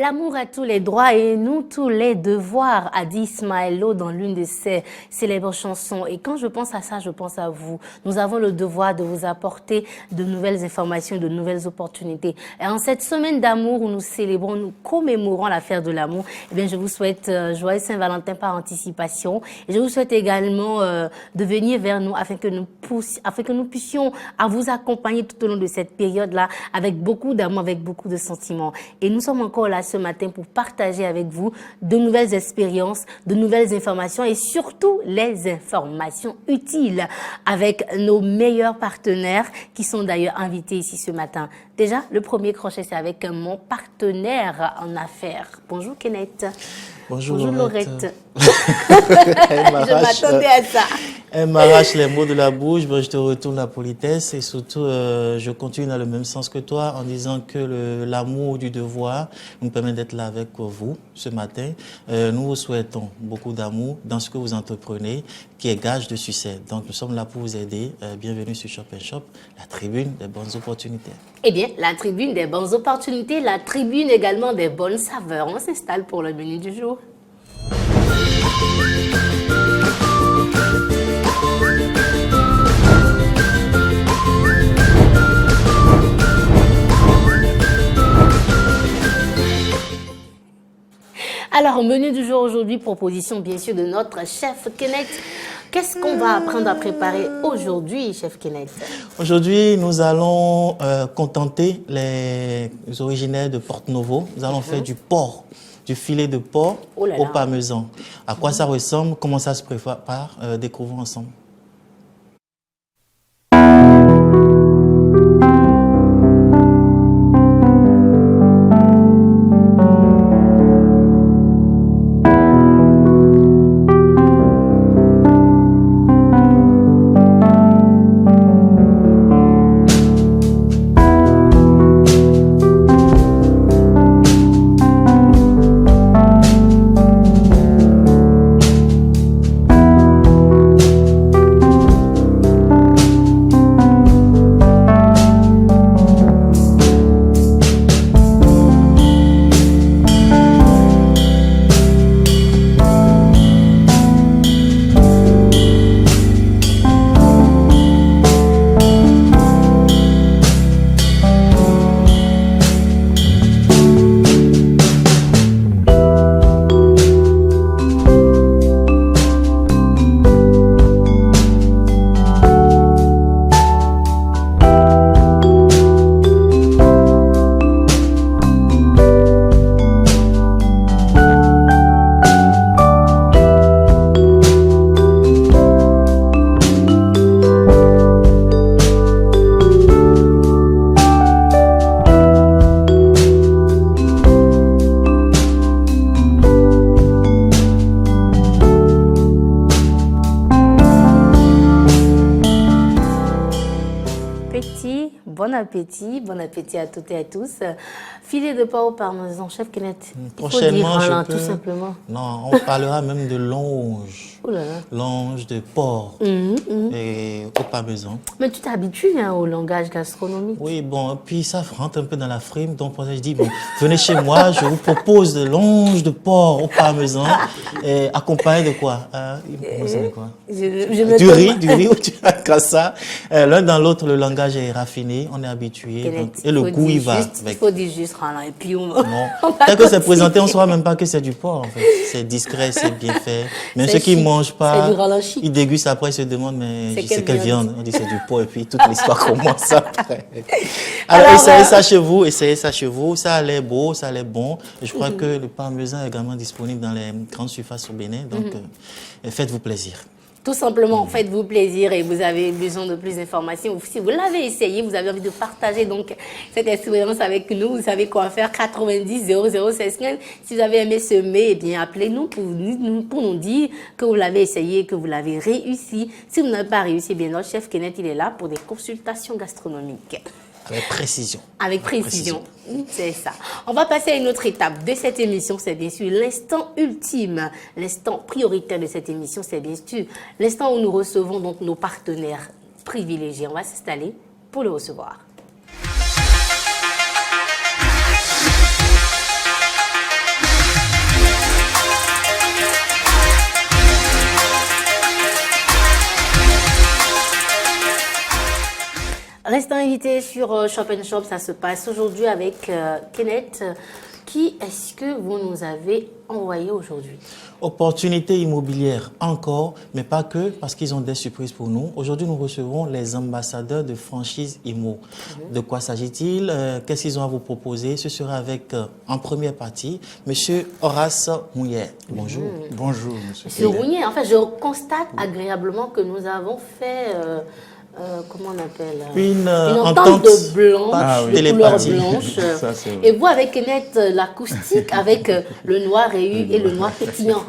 L'amour a tous les droits et nous tous les devoirs, a dit Ismaël Lô dans l'une de ses célèbres chansons. Et quand je pense à ça, je pense à vous. Nous avons le devoir de vous apporter de nouvelles informations, de nouvelles opportunités. Et en cette semaine d'amour où nous célébrons, nous commémorons l'affaire de l'amour, eh bien, je vous souhaite joyeux Saint-Valentin par anticipation. Et je vous souhaite également de venir vers nous afin que nous puissions à vous accompagner tout au long de cette période-là avec beaucoup d'amour, avec beaucoup de sentiments. Et nous sommes encore là ce matin pour partager avec vous de nouvelles expériences, de nouvelles informations et surtout les informations utiles avec nos meilleurs partenaires qui sont d'ailleurs invités ici ce matin. Déjà, le premier crochet, c'est avec mon partenaire en affaires. Bonjour Kenneth. Bonjour Laurette. Je m'attendais à ça. Elle m'arrache les mots de la bouche, bon, je te retourne la politesse et surtout je continue dans le même sens que toi en disant que l'amour du devoir nous permet d'être là avec vous ce matin. Nous vous souhaitons beaucoup d'amour dans ce que vous entreprenez qui est gage de succès. Donc nous sommes là pour vous aider. Bienvenue sur Shop & Shop, la tribune des bonnes opportunités. Eh bien, la tribune des bonnes opportunités, la tribune également des bonnes saveurs. On s'installe pour le menu du jour. Alors, au menu du jour aujourd'hui, proposition bien sûr de notre chef Kenneth. Qu'est-ce qu'on va apprendre à préparer aujourd'hui, chef Kenneth? Aujourd'hui, nous allons contenter les originaires de Porto-Novo. Nous allons faire du porc, du filet de porc au parmesan. À quoi ça ressemble? Comment ça se prépare? Découvrons ensemble. Bon appétit à toutes et à tous. Filet de porc au parmesan, chef Kenneth. Prochainement, tout simplement. Non, on parlera même de longe. Oh là là. Longe de porc et au parmesan. Mais tu t'habitues au langage gastronomique. Oui, bon, puis ça rentre un peu dans la frime. Donc, je dis, bon, venez chez moi, je vous propose de longe de porc au parmesan. Et accompagné de quoi? Quoi? Du riz ou du ça. L'un dans l'autre, le langage est raffiné, on est habitué. Donc, et le goût, il va. Il faut dire juste, et puis on non. Tel que c'est présenté, on ne saura même pas que c'est du porc, en fait. C'est discret, c'est bien fait. Même ceux qui ne mangent pas, ils dégustent après, ils se demandent, mais c'est quelle viande? On dit c'est du porc, et puis toute l'histoire commence après. Alors, essayez ça chez vous, ça a l'air beau, ça a l'air bon. Et je crois que le parmesan est également disponible dans les grandes surfaces au Bénin, donc faites-vous plaisir. Tout simplement, faites-vous plaisir et vous avez besoin de plus d'informations. Si vous l'avez essayé, vous avez envie de partager donc cette expérience avec nous, vous savez quoi faire, 90 00 16 15. Si vous avez aimé ce mets, eh bien, appelez-nous pour nous dire que vous l'avez essayé, que vous l'avez réussi. Si vous n'avez pas réussi, eh bien, notre chef Kenneth, il est là pour des consultations gastronomiques. Avec précision. Avec précision, c'est ça. On va passer à une autre étape de cette émission, c'est bien sûr l'instant ultime, l'instant prioritaire de cette émission, c'est bien sûr l'instant où nous recevons donc nos partenaires privilégiés. On va s'installer pour le recevoir. invité sur Shop & Shop, ça se passe aujourd'hui avec Kenneth. Qui est-ce que vous nous avez envoyé aujourd'hui? Opportunités immobilières encore, mais pas que, parce qu'ils ont des surprises pour nous. Aujourd'hui, nous recevrons les ambassadeurs de franchise IMO. De quoi s'agit-il? Qu'est-ce qu'ils ont à vous proposer? Ce sera avec, en première partie, Monsieur Horace Mouillet. Bonjour. Bonjour, Monsieur. Monsieur Mouillet, en fait, je constate agréablement que nous avons fait... comment on appelle une entente de blanche, de couleur blanche. Ça, et vous, avec Kenneth, l'acoustique avec le noir et le noir pétillant.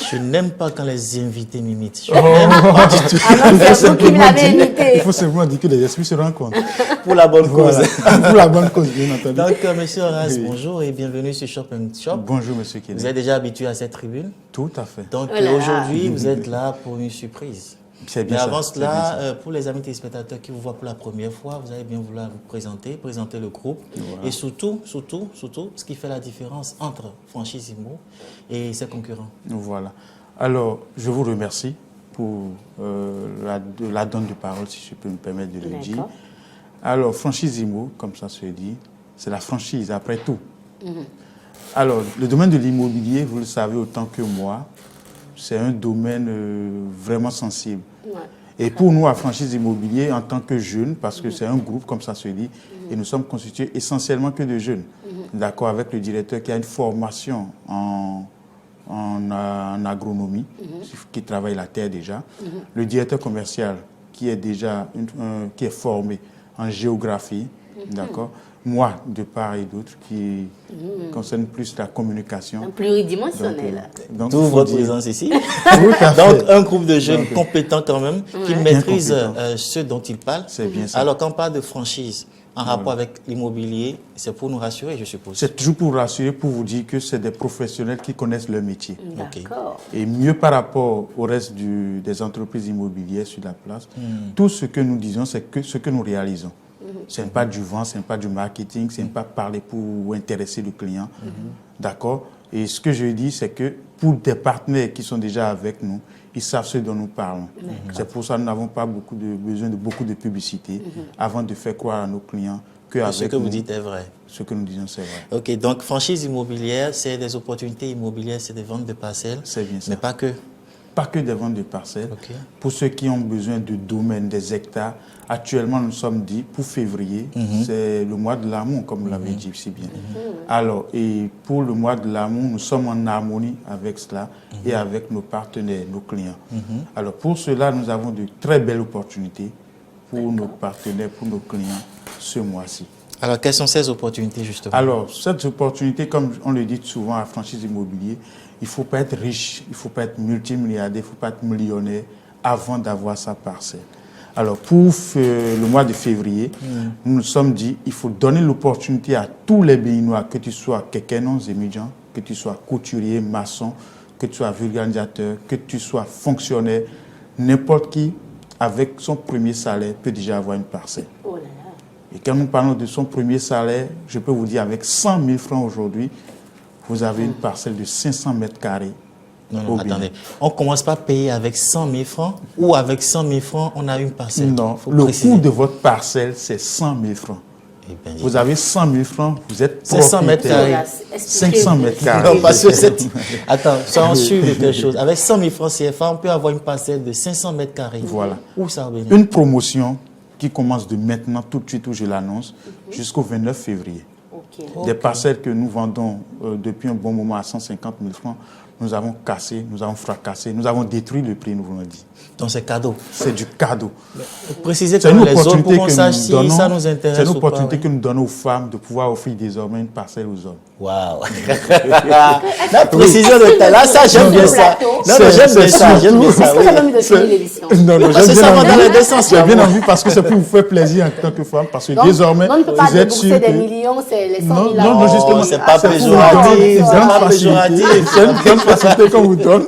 Je n'aime pas quand les invités m'imitent. Je n'aime pas du tout. C'est vous qui me l'avez invité. Il faut simplement dire que les esprits se rencontrent. Pour la bonne cause. Pour la bonne cause, bien entendu. Donc, Monsieur Horace, bonjour et bienvenue sur Shop & Shop. Bonjour, Monsieur Kenneth. Vous êtes déjà habitué à cette tribune? Tout à fait. Donc, aujourd'hui, vous êtes là pour une surprise. C'est bien. Mais avant cela, pour les amis téléspectateurs qui vous voient pour la première fois, vous allez bien vouloir vous présenter le groupe. Voilà. Et surtout, ce qui fait la différence entre franchise IMO et ses concurrents. Voilà. Alors, je vous remercie pour la donne de parole, si je peux me permettre de le dire. Alors, franchise IMO, comme ça se dit, c'est la franchise après tout. Alors, le domaine de l'immobilier, vous le savez autant que moi, c'est un domaine vraiment sensible. Et pour nous, à franchise immobilier, en tant que jeunes, parce que c'est un groupe, comme ça se dit, et nous sommes constitués essentiellement que de jeunes. D'accord, avec le directeur qui a une formation en agronomie, qui travaille la terre déjà. Le directeur commercial qui est déjà qui est formé en géographie, d'accord. Moi, de part et d'autre, qui concerne plus la communication. Un pluridimensionnel. Donc d'où votre présence ici. Donc, un groupe de jeunes compétents quand même, qui maîtrisent ce dont ils parlent. C'est bien ça. Alors, quand on parle de franchise en rapport avec l'immobilier, c'est pour nous rassurer, je suppose. C'est toujours pour rassurer, pour vous dire que c'est des professionnels qui connaissent leur métier. D'accord. Et mieux par rapport au reste des entreprises immobilières sur la place, tout ce que nous disons, c'est que ce que nous réalisons. Ce n'est pas du vent, ce n'est pas du marketing, ce n'est pas parler pour intéresser le client. D'accord? Et ce que je dis, c'est que pour des partenaires qui sont déjà avec nous, ils savent ce dont nous parlons. C'est pour ça que nous n'avons pas besoin de beaucoup de publicité avant de faire croire à nos clients que ce que vous dites est vrai. Ce que nous disons, c'est vrai. Ok, donc franchise immobilière, c'est des opportunités immobilières, c'est des ventes de parcelles. C'est bien ça. Mais pas que. Pas que des ventes de parcelles. Pour ceux qui ont besoin de domaines, des hectares, actuellement nous sommes dit, pour février, c'est le mois de l'amour, comme vous l'avez dit si bien. Alors, et pour le mois de l'amour, nous sommes en harmonie avec cela et avec nos partenaires, nos clients. Alors, pour cela, nous avons de très belles opportunités pour nos partenaires, pour nos clients, ce mois-ci. Alors, quelles sont ces opportunités, justement? Alors, cette opportunité, comme on le dit souvent à franchise immobilier, il ne faut pas être riche, il ne faut pas être multimilliardaire, il ne faut pas être millionnaire avant d'avoir sa parcelle. Alors, pour le mois de février, nous nous sommes dit il faut donner l'opportunité à tous les Béninois, que tu sois quelqu'un non étudiant, que tu sois couturier, maçon, que tu sois vulgarisateur, que tu sois fonctionnaire, n'importe qui, avec son premier salaire, peut déjà avoir une parcelle. Oh là là. Et quand nous parlons de son premier salaire, je peux vous dire, avec 100 000 francs aujourd'hui, vous avez une parcelle de 500 mètres carrés. Non, attendez. On ne commence pas à payer avec 100 000 francs ou avec 100 000 francs, on a une parcelle. Non, le coût de votre parcelle, c'est 100 000 francs. Vous avez 100 000 francs, vous êtes 500 mètres carrés. 500 mètres carrés. Non, parce que attends, soyons sûrs de quelque chose. Avec 100 000 francs CFA, on peut avoir une parcelle de 500 mètres carrés. Voilà. Où ça va? Une promotion qui commence de maintenant, tout de suite où je l'annonce, jusqu'au 29 février. Des parcelles que nous vendons depuis un bon moment à 150 000 francs, nous avons cassé, nous avons fracassé, nous avons détruit le prix, nous vous l'avons dit. Donc c'est cadeau. C'est du cadeau. Précisez que les autres, pour qu'on sache si ça nous intéresse. C'est une opportunité que nous donnons aux femmes de pouvoir offrir désormais une parcelle aux hommes. Waouh. La précision de là, ça j'aime bien ça. Non, j'aime bien ça. J'aime bien ça. Est-ce que vous avez envie de finir l'émission? Non, parce que ça va dans les deux sens. J'ai bien envie parce que c'est pour vous faire plaisir en tant que femme, parce que désormais, vous êtes sûr que... des millions, c'est les 100 000 Non, justement, c'est pas péjoratif. C'est pas péjoratif. C'est une grande facilité qu'on vous donne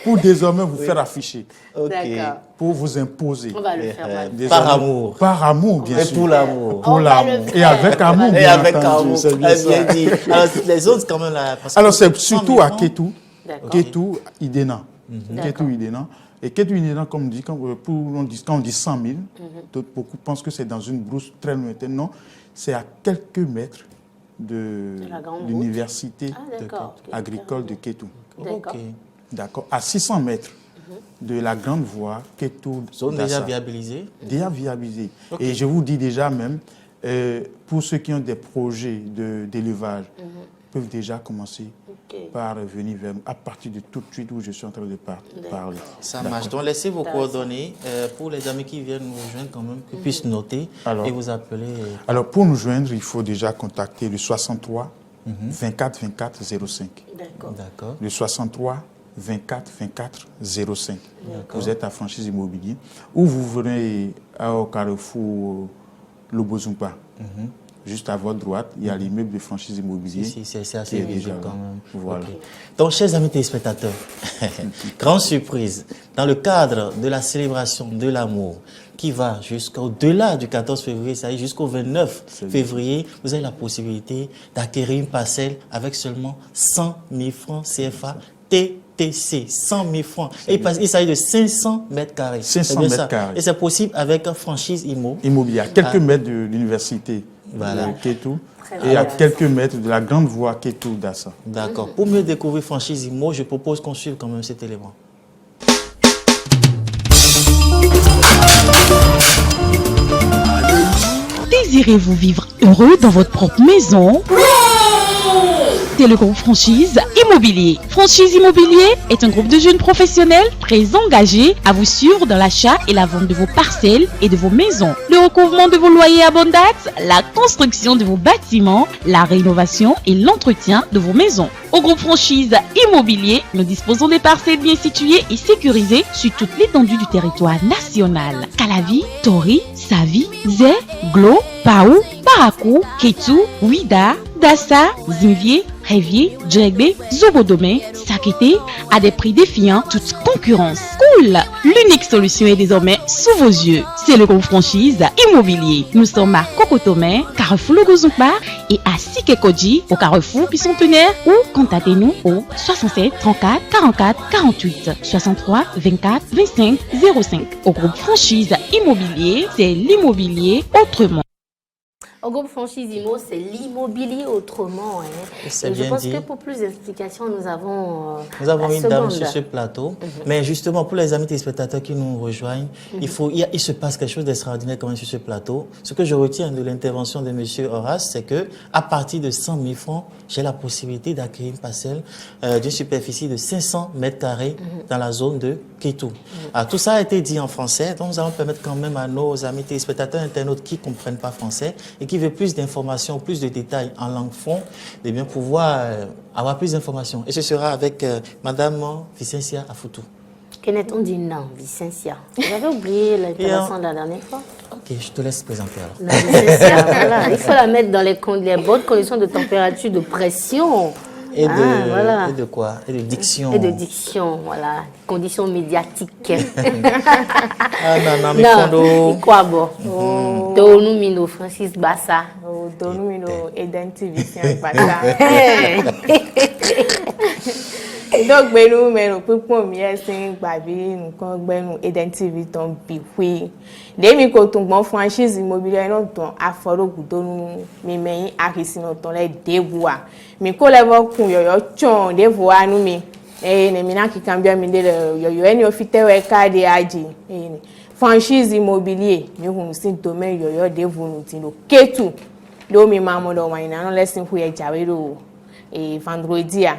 pour désormais vous faire afficher. D'accord. Pour vous imposer. On va le faire. Par amour. Par amour, bien sûr. Et pour l'amour. Pour l'amour. Et avec amour, bien Et avec entendu. amour. Bien dit. Alors, les autres, quand même, là. Alors, c'est surtout à Kétou, Kétou Idena. Kétou Idena. Et Ketu Inedant, comme on dit, quand on dit 100 000, beaucoup pensent que c'est dans une brousse très lointaine. Non, c'est à quelques mètres de l'université agricole de Ketu. D'accord. À 600 mètres de la grande voie Ketu. Sont déjà viabilisés? Déjà viabilisés. Et je vous dis déjà même, pour ceux qui ont des projets d'élevage, peuvent déjà commencer par venir vers nous à partir de tout de suite où je suis en train de parler. Ça marche. Donc, laissez vos coordonnées pour les amis qui viennent nous rejoindre quand même, qu'ils puissent noter et vous appeler. Alors, pour nous joindre, il faut déjà contacter le 63 24 24 05. D'accord. Le 63 24 24 05. Vous êtes à Franchise Immobilier ou vous venez au Carrefour Lobozumpa. Juste à votre droite, il y a l'immeuble de Franchise Immobilier. C'est assez visible quand même. Voilà. Donc, chers amis téléspectateurs, grande surprise, dans le cadre de la célébration de l'amour qui va jusqu'au-delà du 14 février, ça y est, jusqu'au 29 février, vous avez la possibilité d'acquérir une parcelle avec seulement 100 000 francs CFA TTC, 100 000 francs. Et il s'agit de 500 mètres carrés. 500 mètres carrés. Et c'est possible avec Franchise Immobilier, à quelques mètres de l'université. Voilà. Ketu, et à quelques mètres de la grande voie Ketu d'Assa. D'accord. Pour mieux découvrir Franchise Immo, je propose qu'on suive quand même cet élément. Désirez-vous vivre heureux dans votre propre maison? C'est le groupe Franchise Immobilier. Franchise Immobilier est un groupe de jeunes professionnels très engagés à vous suivre dans l'achat et la vente de vos parcelles et de vos maisons, le recouvrement de vos loyers à bonne date, la construction de vos bâtiments, la rénovation et l'entretien de vos maisons. Au groupe Franchise Immobilier, nous disposons des parcelles bien situées et sécurisées sur toute l'étendue du territoire national. Calavi, Tori, Savi, Zé, Glo, Paou, Parakou, Ketu, Ouida, Dassa, Zinvier, Révier, Djegbe, Zobodome, Sakete, à des prix défiant toute concurrence. Cool! L'unique solution est désormais sous vos yeux. C'est le groupe Franchise Immobilier. Nous sommes à Kokotomé, Carrefour Logozumpa et à Sikekoji, au Carrefour Pisson-Tenaire, ou contactez-nous au 67 34 44 48 63 24 25 05. Au groupe Franchise Immobilier, c'est l'immobilier autrement. Au groupe Franchise Immo, c'est l'immobilier autrement. Et je pense que pour plus d'explications, nous avons une dame sur ce plateau. Mais justement, pour les amis téléspectateurs qui nous rejoignent, il se passe quelque chose d'extraordinaire quand même sur ce plateau. Ce que je retiens de l'intervention de M. Horace, c'est que à partir de 100 000 francs, j'ai la possibilité d'acquérir une parcelle d'une superficie de 500 mètres carrés dans la zone de Ketu. Alors, tout ça a été dit en français, donc nous allons permettre quand même à nos amis téléspectateurs internautes qui ne comprennent pas français et qui veulent plus d'informations, plus de détails en langue fond, de bien pouvoir avoir plus d'informations. Et ce sera avec Madame Vicencia Afoutou. Kenneth, on dit non, Vicencia. J'avais oublié l'intervention de la dernière fois. Ok, je te laisse présenter alors. Non, Vicencia, voilà. Il faut la mettre dans les bonnes conditions de température, de pression. Et de quoi? Et de diction. Et de diction, voilà. Conditions médiatiques. Non, quoi bon? Donu mino Francis Bassa. Donu mino Eden TV Bassa. Donc benu meno pupon mi esin gbabi nkan gbenu Eden TV ton biwe. Demi ko tun gbon Franchise Immobilier no ton aforogu donu mi meyin akisino ton le debua. Mi ko levo kun yoyo chon devo anu mi. Ne mi na ki kambia mi de yoyo eni ofite we kade aji. Franchise Immobilier mi hun sin domaine yoyo devo nu tin lo Ketu. Do mi mamo do wa ina no lesson fu e jawe do vendredi a.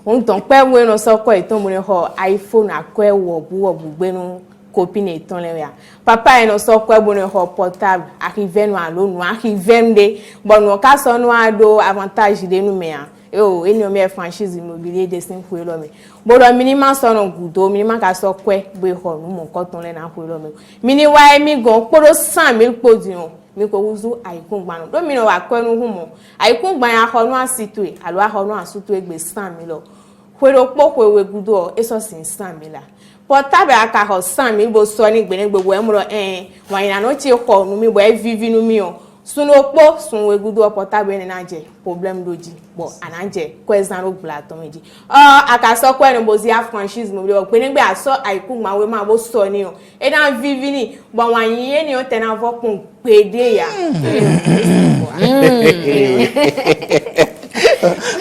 On ton pe mo no so ko iton mo ne ho iPhone akọ ewo gbenu copy ne iton le ya papa no so ko bo ne ho portable arrive no alonu arrive de bon ka so no ado avantage de nu me ya eni o me Franchise Immobilier de sin fu lo me bo do minimum so no gudo minimum ka so ko bo ho nu mo ko ton le na fu lo me mini wa mi gan poro 100,000 podi on mi ko wuzu aikungba do mi no wa ko enu humo aikungba ya ho no asitwe alo ho no asutwe egbe 100,000 lo kwero popo ewe gudo eso sin 100,000 la portable aka ho 100,000 bo so ni gbe ni gbogbo emuro wa ina no ti ko nu mi bo e vivi nu mi o Sunokpo, sunwe gudu portable ni nanje problème doji. Bon, ananje kwezan ro bla to meji. Akaso ko en bozi a franchise mo le pe nigbe aso aiku ma we ma bo so ni o. E dan vivi ni bon wan yin ni o tena vo kun pede ya.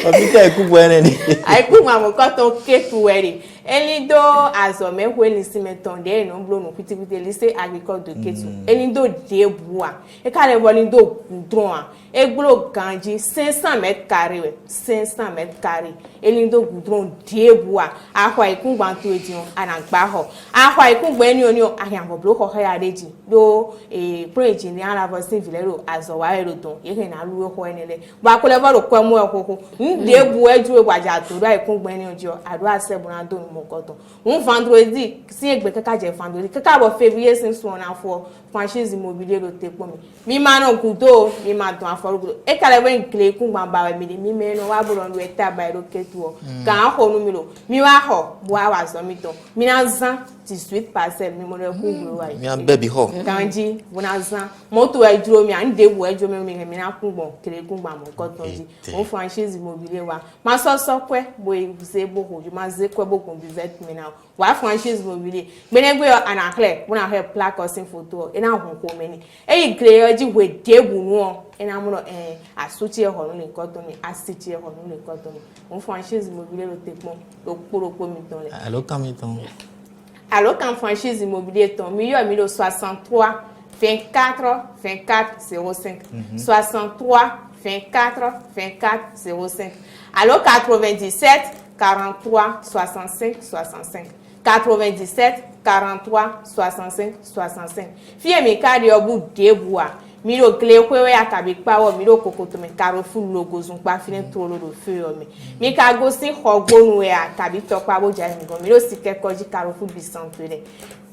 Abika aiku bwene ni. Aiku ma mo ko to ketu weri. Elido azo me hwe ni simeton de no blo no pitipite lycée agricole de Ketu. Elido de bois. E ka le volindo goudron. E glo ganji 500 mètres carrés 500 mètres carrés. Elido goudron de bois. Akwa ikun gbanto edion anagba ho. Akwa ikun gbe ni oni o ayanbo blo ho ya deji. Do pro engineer la voice vilero azo wa erodon. Ye na lu ho enele. Ba ko le voro ko mu ekoko. Nde bu eju gbaja to do ikun gbe ni ojo ado asebuna do un vendredi si egbe kaka je vendredi kaka bo février since on a for franchise immobilier lo te po mi ma no kudo mi ma don aforugo e kale we nkle ku gba ba mi mi me no wa buro no eta ba ro ketu o kan ho no mi lo mi wa ho bo wa so mi ton mi na zan 18 parcelle mi mo le ku gbo wa mi an baby ho kanji bo na zan moto e duro mi an de wo e jo mi na ku gbo kele ku gba mo ko ton ji on franchise immobilier wa ma so kwe bo e ze bo ho ju ma ze kwe bo kun bizet mi na wa franchise immobilier gbenegbe anakle bo na he plaque osin photo e na hon ko meni e gre oji we debu nu e na mo asuti e ho no le ko ton mi asiti e ho no le ko ton mi on franchise immobilier lo te pon lo poropo mi ton le allo kan mi ton allo kan franchise immobilier ton mi yo mi lo 63 24 24 05 63 24 24 05 allo 97 43 65 65 97 43 65 65 fie mi kadi obu debua mi lo kle kwewe akabi pawo mi lo kokoto mi Carrefour logo zun pa fine trolo do fe o mi ka go si hogbonu e akabi to pa bo jai mi go mi lo si kekoji Carrefour bisantre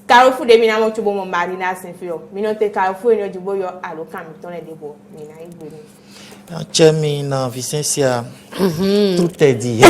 Carrefour de mi na mo tubo mo mari na sin fe o mi no te Carrefour ni ojubo yo alokan mi ton le debo mi na igbe ni Tchemina, Vicencia, tout est dit.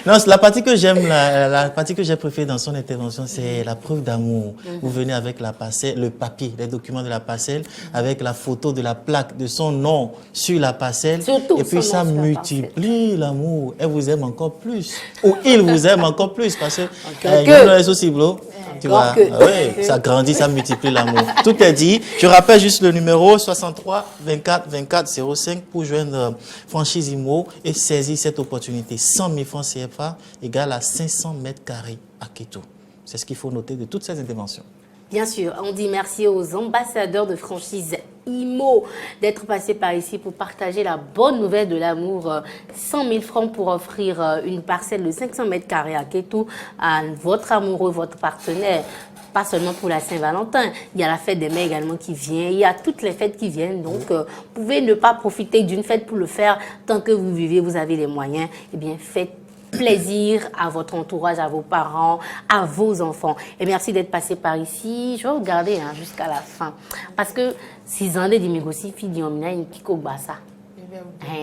Non, la partie que j'aime, la partie que j'ai préférée dans son intervention, c'est la preuve d'amour. Vous venez avec la parcelle, le papier, les documents de la parcelle, avec la photo de la plaque de son nom sur la parcelle. Surtout et puis ça multiplie l'amour. Elle vous aime encore plus. Ou il vous aime encore plus. Parce que aussi, bro. Tu vois, oui, ça grandit, ça multiplie l'amour. Tout est dit. Je rappelle juste le numéro 63 24 24 05 pour joindre Franchise Immo et saisir cette opportunité. 100 000 francs CFA égale à 500 mètres carrés à Ketu. C'est ce qu'il faut noter de toutes ces interventions. Bien sûr, on dit merci aux ambassadeurs de Franchise Immo d'être passés par ici pour partager la bonne nouvelle de l'amour. 100 000 francs pour offrir une parcelle de 500 mètres carrés à Ketu à votre amoureux, votre partenaire. Pas seulement pour la Saint-Valentin, il y a la fête des mères également qui vient, il y a toutes les fêtes qui viennent. Donc, vous pouvez ne pas profiter d'une fête pour le faire tant que vous vivez, vous avez les moyens. Eh bien, faites plaisir à votre entourage, à vos parents, à vos enfants. Et merci d'être passé par ici. Je vais regarder jusqu'à la fin. Parce que 6 ans de dimigosi, fille on a une kiko basa.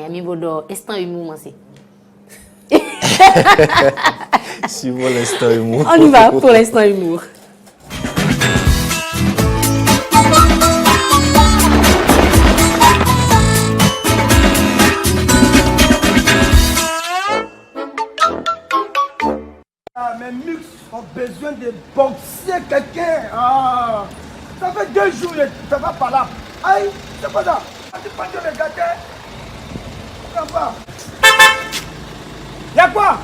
Mi bodo instant humour c'est. Suivons l'instant humour. On y va pour l'instant humour. Mes mix ont besoin de boxer quelqu'un. Ça fait 2 jours que ça va pas là. Aïe, c'est pas ça. Tu peux te regarder. Y'a quoi?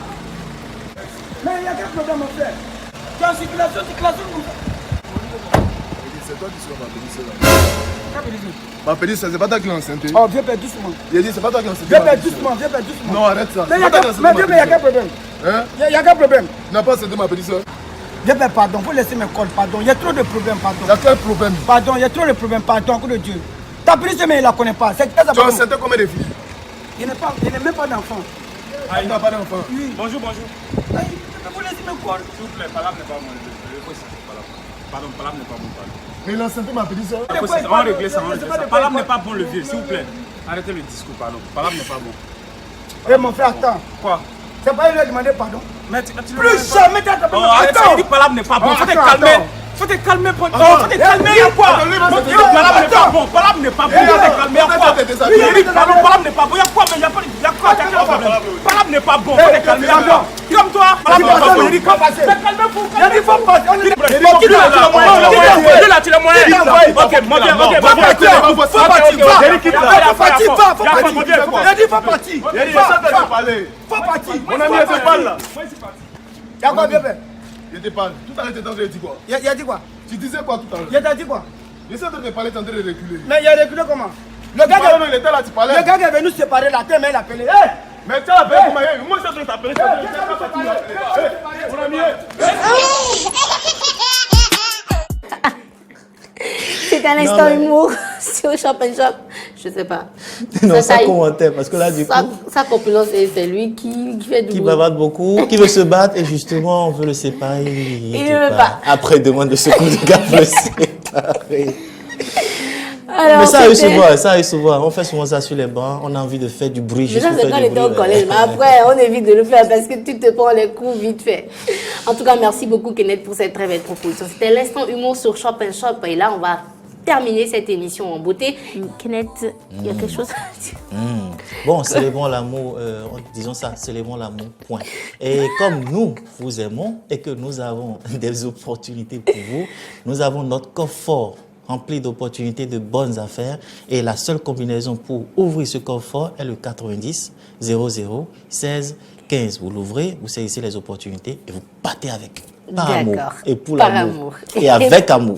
Mais il y a quel problème à faire? Tu es en circulation. C'est toi qui suis ma pédicelle. Ma pédicelle, c'est pas toi qui l'as enceinte. Oh, viens faire doucement. Il a dit, c'est pas toi qui l'as enceinte. Viens faire doucement. Non, arrête ça. Mais il y a quel problème? Hein? Il y a quel problème? Tu n'as pas enceinte ma pédicelle. Viens faire pardon, vous laissez mes cols, pardon. Il y a trop de problèmes, pardon. Il y a quel problème? Pardon, il y a trop de problèmes, pardon, coup de Dieu. Ta pédicelle, mais il la connaît pas. Tu as enceinte combien de filles? Il n'est même pas d'enfant. Ah, il n'a pas d'enfant. Oui. Bonjour. Vous laissez mes cols. S'il vous plaît, parole n'est pas bon. Pardon, parole n'est pas bon. Mais il a enceinte ma pédicelle. On va régler ça. Parole n'est pas bon le vieux, s'il vous plaît. Arrêtez le discours, pardon. Parole n'est pas bon. Eh mon frère, attends. Quoi? C'est pas il lui a demandé pardon. Mais Plus jamais t'as demandé pardon. Arrête ça, il dit parole n'est pas bon. Faut te calmer. Faut te calmer, faut te calmer, il y a quoi? Palabre n'est pas bon, palabre n'est pas bon, faut te calmer, il y a quoi? Palabre n'est pas bon, il y a quoi? Mais il y a quoi? Palabre n'est pas bon, faut te calmer, il y a quoi? Calme-toi, palabre n'est pas bon, il dit faut passer. Calmez-vous, il a dit faut passer. Qui là, tu l'as moyen? Ok, moi bien, ok, faut partir, faut partir, mon ami, elle se parle là. Il y a quoi, bien fait? Je te parle. Tout à l'heure, tu es en train de dire quoi? Il a dit quoi? Tu disais quoi tout à l'heure? Il a dit quoi? Je suis en train de parler, tu es en train de reculer. Mais il a reculé comment? Le gars il était là, tu parlais. Le gars qui est venu séparer la terre, mais il a appelé. Mais tu as appelé comment? Moi, je suis en train de t'appeler. Mon ami. C'est un instant humour sur Shop and Shop. Je sais pas. Non, sans commentaire, parce que là, du coup. Sa copulence, c'est lui qui fait du qui bavarde beaucoup, qui veut se battre et justement, on veut le séparer. Il ne veut pas. Après, il demande de secours de gars pour le séparer. Alors, mais ça arrive souvent, ça arrive souvent. On fait souvent ça sur les bancs, on a envie de faire du bruit. Mais ça, c'est quand on était au collège. Mais après, on évite de le faire parce que tu te prends les coups vite fait. En tout cas, merci beaucoup, Kenneth, pour cette très belle proposition. C'était l'instant humour sur Shop and Shop. Et là, on va terminer cette émission en beauté. Kenneth, il y a quelque chose à dire? Bon, célébrons l'amour, disons ça, célébrons l'amour, point. Et comme nous vous aimons et que nous avons des opportunités pour vous, nous avons notre coffre fort rempli d'opportunités, de bonnes affaires. Et la seule combinaison pour ouvrir ce coffre fort est le 90 00 16 15. Vous l'ouvrez, vous saisissez les opportunités et vous battez avec. Par amour. Et pour l'amour. Et avec amour.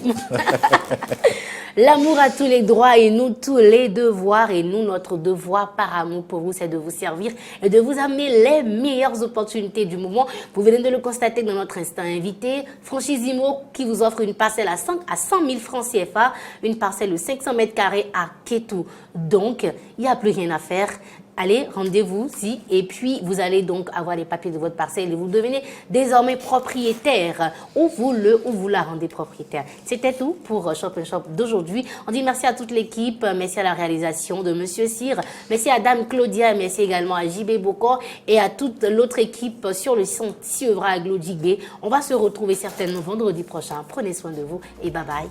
L'amour a tous les droits et nous tous les devoirs. Et nous, notre devoir par amour pour vous, c'est de vous servir et de vous amener les meilleures opportunités du moment. Vous venez de le constater dans notre instant invité. Franchise IMO qui vous offre une parcelle à 100 000 francs CFA, une parcelle de 500 mètres carrés à Kétou. Donc, il n'y a plus rien à faire. Allez, rendez-vous-y et puis vous allez donc avoir les papiers de votre parcelle et vous devenez désormais propriétaire ou vous la rendez propriétaire. C'était tout pour Shop and Shop d'aujourd'hui. On dit merci à toute l'équipe, merci à la réalisation de Monsieur Cyr, merci à Dame Claudia, merci également à JB Bokor et à toute l'autre équipe sur le son Sievra Aglo Jigbe. On va se retrouver certainement vendredi prochain. Prenez soin de vous et bye bye.